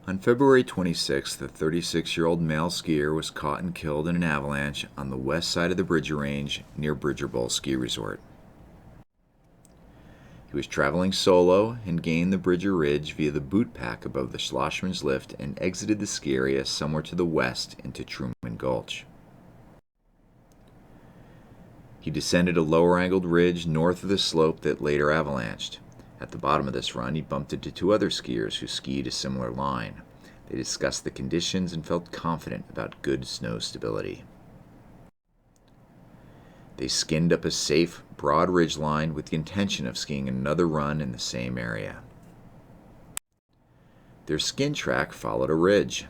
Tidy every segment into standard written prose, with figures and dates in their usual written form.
On February 26th, the 36-year-old male skier was caught and killed in an avalanche on the west side of the Bridger Range near Bridger Bowl Ski Resort. He was traveling solo and gained the Bridger Ridge via the boot pack above the Schlossman's Lift and exited the ski area somewhere to the west into Truman Gulch. He descended a lower-angled ridge north of the slope that later avalanched. At the bottom of this run, he bumped into two other skiers who skied a similar line. They discussed the conditions and felt confident about good snow stability. They skinned up a safe, broad ridgeline with the intention of skiing another run in the same area. Their skin track followed a ridge.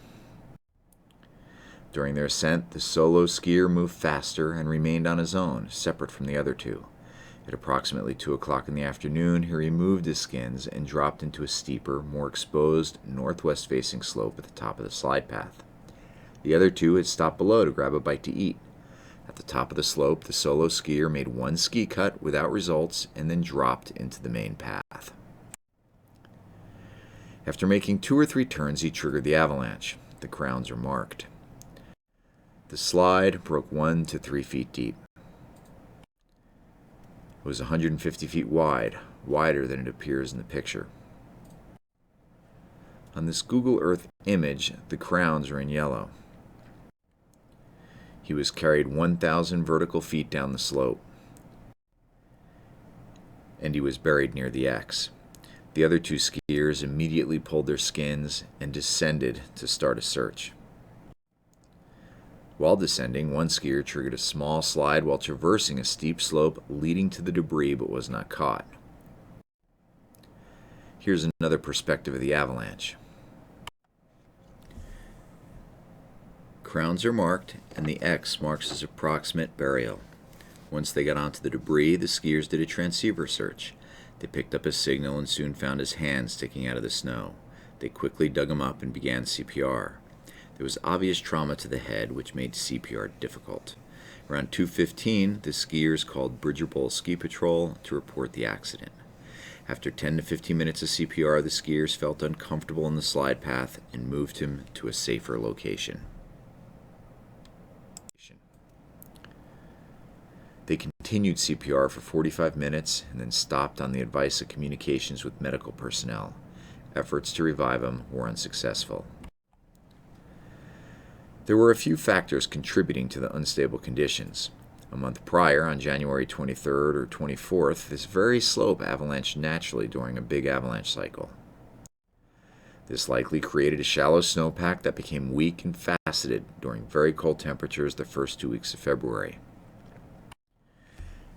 During their ascent, the solo skier moved faster and remained on his own, separate from the other two. At approximately 2 o'clock in the afternoon, he removed his skins and dropped into a steeper, more exposed, northwest-facing slope at the top of the slide path. The other two had stopped below to grab a bite to eat. At the top of the slope, the solo skier made one ski cut without results and then dropped into the main path. After making 2 or 3 turns, he triggered the avalanche. The crowns are marked. The slide broke 1 to 3 feet deep. It was 150 feet wide, wider than it appears in the picture. On this Google Earth image, the crowns are in yellow. He was carried 1,000 vertical feet down the slope, and he was buried near the X. The other two skiers immediately pulled their skins and descended to start a search. While descending, one skier triggered a small slide while traversing a steep slope leading to the debris but was not caught. Here's another perspective of the avalanche. Crowns are marked, and the X marks his approximate burial. Once they got onto the debris, the skiers did a transceiver search. They picked up a signal and soon found his hand sticking out of the snow. They quickly dug him up and began CPR. There was obvious trauma to the head, which made CPR difficult. Around 2:15, the skiers called Bridger Bowl Ski Patrol to report the accident. After 10 to 15 minutes of CPR, the skiers felt uncomfortable in the slide path and moved him to a safer location. They continued CPR for 45 minutes and then stopped on the advice of communications with medical personnel. Efforts to revive him were unsuccessful. There were a few factors contributing to the unstable conditions. A month prior, on January 23rd or 24th, this very slope avalanched naturally during a big avalanche cycle. This likely created a shallow snowpack that became weak and faceted during very cold temperatures the first 2 weeks of February.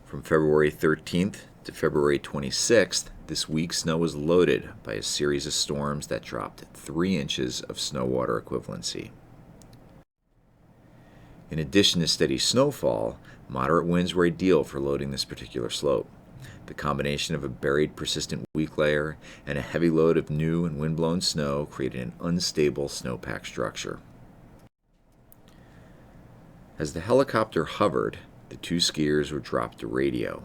From February 13th to February 26th, this weak snow was loaded by a series of storms that dropped 3 inches of snow water equivalency. In addition to steady snowfall, moderate winds were ideal for loading this particular slope. The combination of a buried persistent weak layer and a heavy load of new and wind-blown snow created an unstable snowpack structure. As the helicopter hovered, the two skiers were dropped to radio.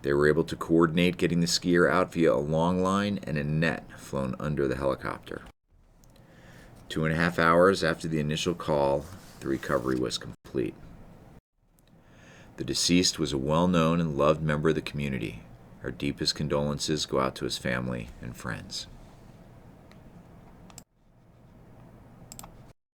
They were able to coordinate getting the skier out via a long line and a net flown under the helicopter. 2.5 hours after the initial call, the recovery was complete. The deceased was a well-known and loved member of the community. Our deepest condolences go out to his family and friends.